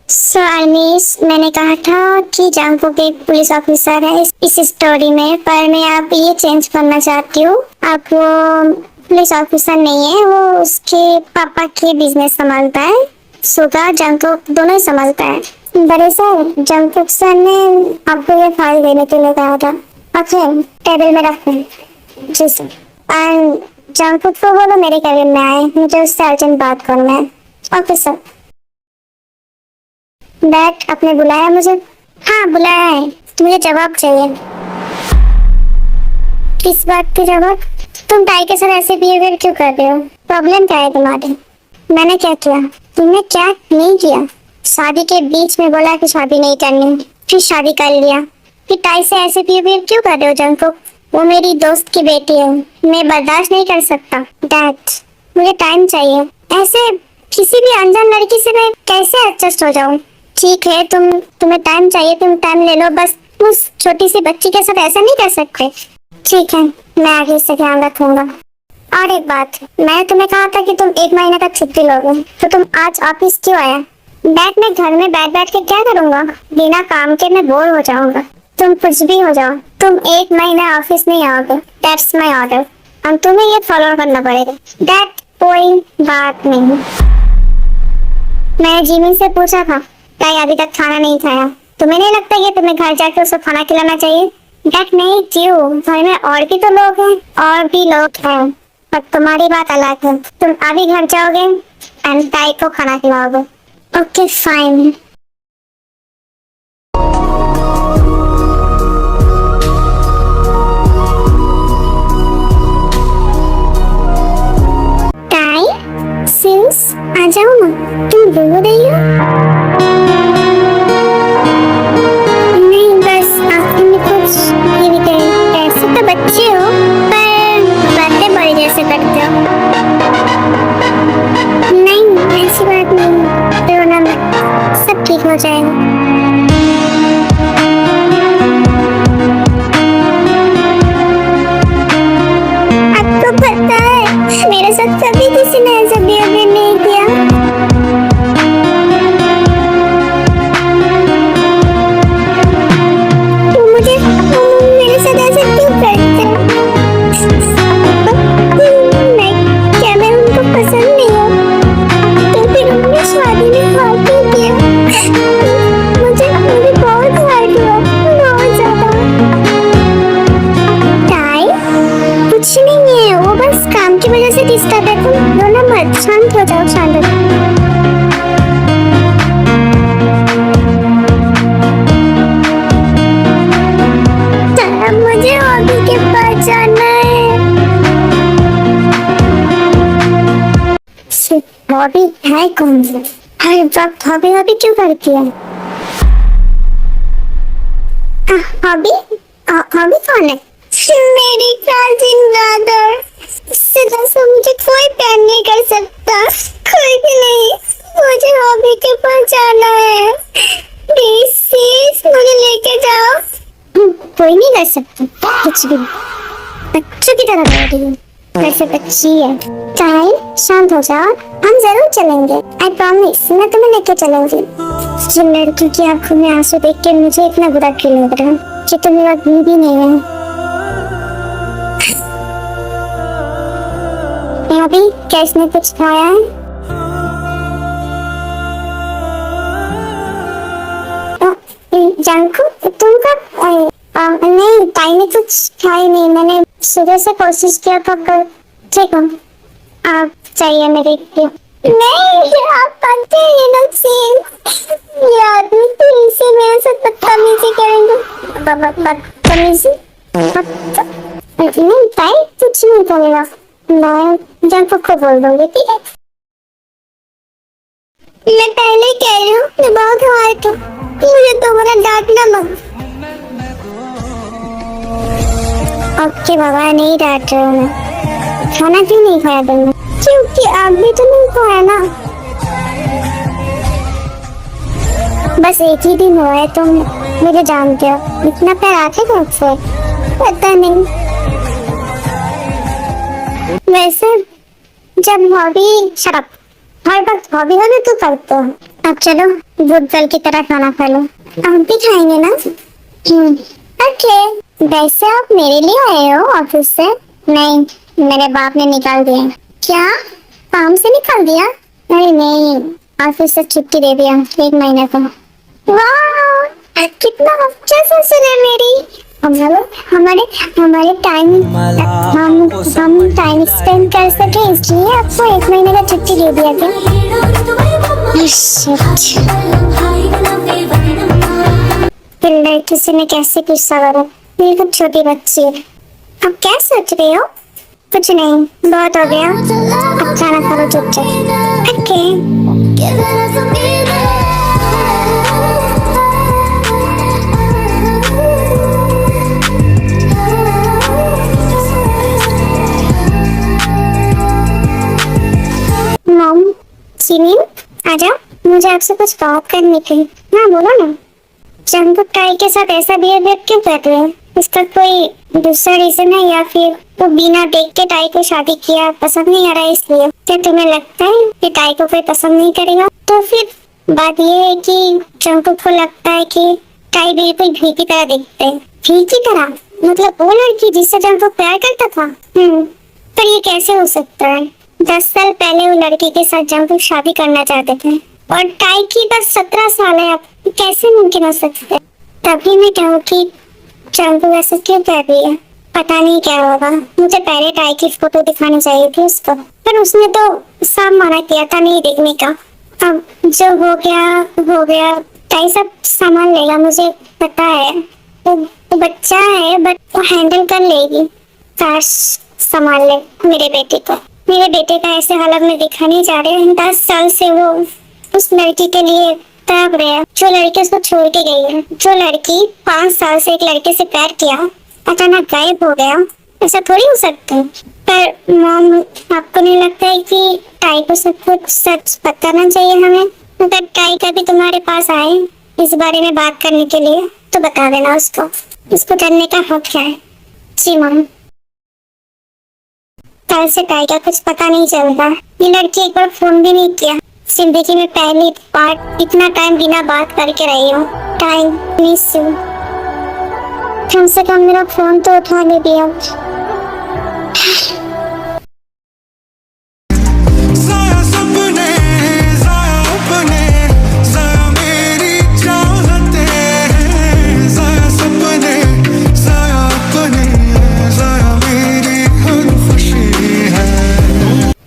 सो अनीस, मैंने कहा था कि जंगकुक एक पुलिस ऑफिसर है इस स्टोरी में, पर मैं अब ये चेंज करना चाहती हूँ। अब वो पुलिस ऑफिसर नहीं है, वो उसके पापा के बिजनेस संभालता है। सुगा जंगकुक दोनों ही संभालता है। दरअसल जंगकुक सर ने आपको ये फाइल देने के लिए कहा था। ओके, टेबल में रखें। जी सर। एंड जंगकुक को बोलो मेरे कैबिन में आए, मुझे उससे अर्जेंट बात करना है। Okay sir. डैड, आपने बुलाया मुझे? हाँ बुलाया है, मुझे जवाब चाहिए। किस बात की जवाब? तुम टाई के साथ ऐसे बिहेवियर क्यों कर रहे हो? प्रॉब्लम क्या है तुम्हारी? मैंने क्या किया? तुमने क्या नहीं किया? शादी के बीच में बोला कि शादी नहीं करनी, फिर शादी कर लिया, फिर टाई से ऐसे बिहेवियर क्यों कर रहे हो जंगकुक? वो मेरी दोस्त की बेटी है, मैं बर्दाश्त नहीं कर सकता। डैड, मुझे टाइम चाहिए। ऐसे किसी भी अनजान लड़की से मैं कैसे एडजस्ट हो जाऊँ? ठीक है, तुम्हें टाइम चाहिए, तुम टाइम ले लो, बस उस छोटी सी बच्ची के साथ ऐसा नहीं कर सकते। ठीक है, मैं आगे से ध्यान रखूंगा। और एक बात, मैं तुम्हें कहा था कि तुम 1 महीने तक छुट्टी लोगे, तो तुम आज ऑफिस क्यों आया? डैड, मैं घर में बैठ बैठ के क्या करूंगा? बिना काम के मैं बोर हो जाऊंगा। तुम कुछ भी हो जाओ, तुम 1 महीना ऑफिस नहीं आओगे। दैट्स माई ऑर्डर, और तुम्हें ये फॉलो करना पड़ेगा। डैड, कोई बात नहीं। मैंने जिमी से पूछा था, ताई अभी तक खाना नहीं खाया। तुम्हें नहीं लगता कि तुम्हें घर जाकर उसको खाना खिलाना चाहिए? डैड, नहीं, क्यों? घर में और भी तो लोग हैं। और भी लोग हैं, पर तुम्हारी बात अलग है। तुम अभी घर जाओगे एंड ताई को खाना खिलाओगे। Okay fine. ताई, सिंस आ जाओ ना, तुम रो रही हो? बच्चे हो पर बातें बड़ी जैसे करते हो। नहीं, ऐसी बात नहीं, रोना मत, सब ठीक हो जाएगा। आपको पता है मेरे साथ कभी किसी ने ऐसा बिहेवियर नहीं किया। शांत हो जाओ, शांत हो जाओ। मुझे हॉबी के पास जाना है। हॉबी है कौन सी? हर वक्त हॉबी हॉबी क्यों करती है? हॉबी हॉबी कौन है? मेरी कजिन ब्रदर। मुझे कोई प्यार नहीं कर सकता, कोई भी नहीं। मुझे हॉबी के पास जाना है, प्लीज मुझे लेके जाओ। कोई नहीं कर सकता कुछ भी, बच्चों की तरह बैठी हूँ, वैसे बच्ची है। टाइम, शांत हो जाओ, हम जरूर चलेंगे। आई प्रॉमिस, मैं तुम्हें लेके चलूंगी। जिन लड़की की आंखों में आंसू देख के मुझे इतना बुरा फील हो रहा है कि तुम मेरा बीवी नहीं है। अभी क्या इसने कुछ खाया है? जंगकुक, तुम कब? नहीं, ताई ने कुछ खाई नहीं, मैंने सुबह से कोशिश किया था कर। ठीक हो, आप चाहिए मेरे लिए? नहीं, आप पता है ये लोग सीन, ये आदमी तो इसे मेरे साथ बदतमीजी करेंगे। बदतमीजी? नहीं ताई, कुछ नहीं करेगा, मैं जंगकुक को बोल दूंगी, ठीक है? मैं पहले कह रही हूँ, मैं बहुत हार्ट हूँ, मुझे तुम्हारा डांटना मत। ओके बाबा, नहीं डांट रहा हूँ मैं। खाना क्यों नहीं खाया तुमने? क्योंकि आप भी तो नहीं खाया ना। बस एक ही दिन हुआ है, तुम मुझे जानते हो, इतना प्यार आते मुझसे? पता नहीं। वैसे जब हॉबी शराब हर वक्त हॉबी हो ना तो करते हो। अब चलो गुड गर्ल की तरह खाना खा लो। आप भी खाएंगे ना? ओके। वैसे आप मेरे लिए आए हो ऑफिस से? नहीं, मेरे बाप ने निकाल दिया। क्या? काम से निकाल दिया? अरे नहीं, ऑफिस से छुट्टी दे दिया 1 महीने का। वाह, कितना अच्छा ससुर है मेरी। हमारे हमारे टाइम हम टाइम स्पेंड कर सके इसलिए आपको 1 महीने का छुट्टी दे दिया था। किसी ने कैसे गुस्सा करा? मेरी तो छोटी बच्ची है। अब क्या सोच रहे हो? कुछ नहीं, बहुत हो गया, अब खाना खा लो चुपचाप। ओके। मॉम, सीनी, आजा, मुझे आपसे कुछ बात करनी थी। हाँ बोलो ना। जंगकुक टाई के साथ ऐसा बिहेवियर क्यों कर रहे हो? इसका कोई दूसरा रीजन है या फिर वो बिना देख के टाई को शादी किया, पसंद नहीं आ रहा है इसलिए? क्या तुम्हें लगता है कि टाई को कोई पसंद नहीं करेगा? तो फिर बात ये है कि जंगकुक को लगता है कि टाई बिल्कुल भी की तरह दिखते हैं। भी की तरह? मतलब वो लड़की जिससे जंगकुक प्यार करता था? पर ये कैसे हो सकता है? 10 साल पहले वो लड़की के साथ जंगकुक शादी करना चाहते थे और टाई की बस 17 साल है। अब कैसे मुमकिन हो सकता है? तभी मैं कहूँ कि जंगकुक ऐसा क्यों कर रही है? पता नहीं क्या होगा। मुझे पहले टाई की फोटो दिखानी चाहिए थी उसको, पर उसने तो साफ मना किया था नहीं देखने का। अब जो हो गया। टाई सब संभाल लेगा, मुझे पता है। वो बच्चा है बट वो हैंडल कर लेगी। काश संभाल ले मेरे बेटे को। मेरे बेटे का ऐसे हालत में देखा नहीं जा रहे हैं। 10 साल से वो उस लड़की के लिए तड़प रहे हैं जो लड़की उसको छोड़ के गई है। जो लड़की 5 साल से एक लड़के से प्यार किया, अचानक गायब हो गया। ऐसा थोड़ी हो सकता है। पर मॉम, आपको नहीं लगता है कि टाई को सब कुछ सच बताना चाहिए हमें? अगर टाई कभी तुम्हारे पास आए इस बारे में बात करने के लिए तो बता देना उसको करने का हक है। जी मॉम। कल से टाई का कुछ पता नहीं चलता। ये लड़की एक बार फोन भी नहीं किया। जिंदगी में पहली बार इतना टाइम बिना बात करके रही हूँ। Time miss you. कम से कम मेरा फोन तो उठा ले दिया।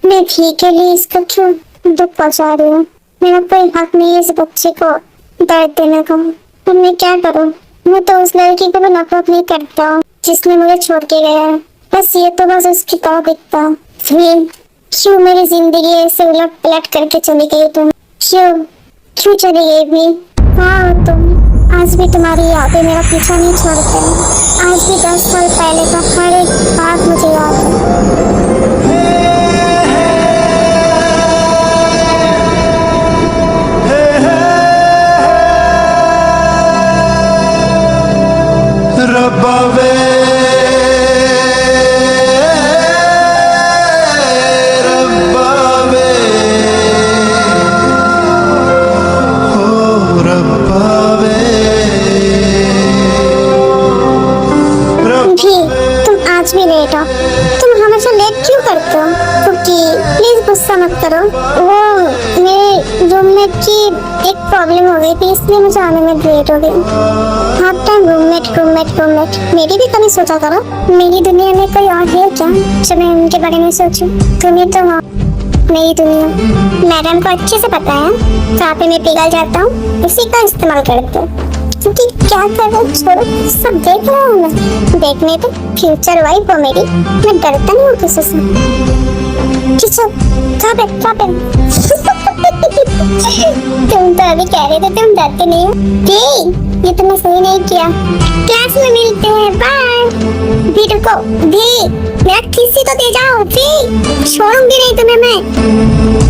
मैं ठीक के लिए इसको क्यों दुख पहुंचा रही हूँ? मेरा कोई हक नहीं है इस बच्चे को दर्द देने का। अब मैं क्या करूँ? मैं तो उस लड़की को भी नफरत नहीं करता जिसने मुझे छोड़ के गया है। बस ये तो बस उसकी तरह दिखता। क्यों मेरी जिंदगी ऐसे उलट पलट करके चली गई तुम? क्यों चली गई भी? हाँ तुम आज भी तुम्हारी यादें मेरा पीछा नहीं छोड़ते। आज भी 10 साल पहले का हर एक बात मुझे याद है। रब्बा वे रब्बा वे ओ रब्बा वे। भी तुम आज भी लेट हो। तुम हमेशा लेट क्यों करते हो? क्योंकि प्लीज गुस्सा मत करो। वो मेरे रूममेट की एक प्रॉब्लम हो गई थी इसलिए मुझे आने में लेट हो गई। हाफ टाइम रूममेट मेरी भी कभी सोचा करो। मेरी दुनिया में कोई और है क्या जो मैं उनके बारे में सोचूं? तुम्हें तो हो मेरी दुनिया। मैडम को अच्छे से पता है जहाँ पे मैं पिघल जाता हूँ इसी का इस्तेमाल करते हो। क्योंकि क्या कर रहे हो? छोड़ो, सब देख रहा हूँ मैं। देखने तो फ्यूचर वाइफ हो मेरी। मैं डरता नहीं हूँ किसी से। तुम तो अभी कह रहे थे तुम डरते नहीं हो। ये तुमने सही नहीं किया। क्लास में मिलते हैं, बाय। भी रुको, भी मेरा किसी तो दे जाओ, भी छोड़ूंगी नहीं तुम्हें मैं।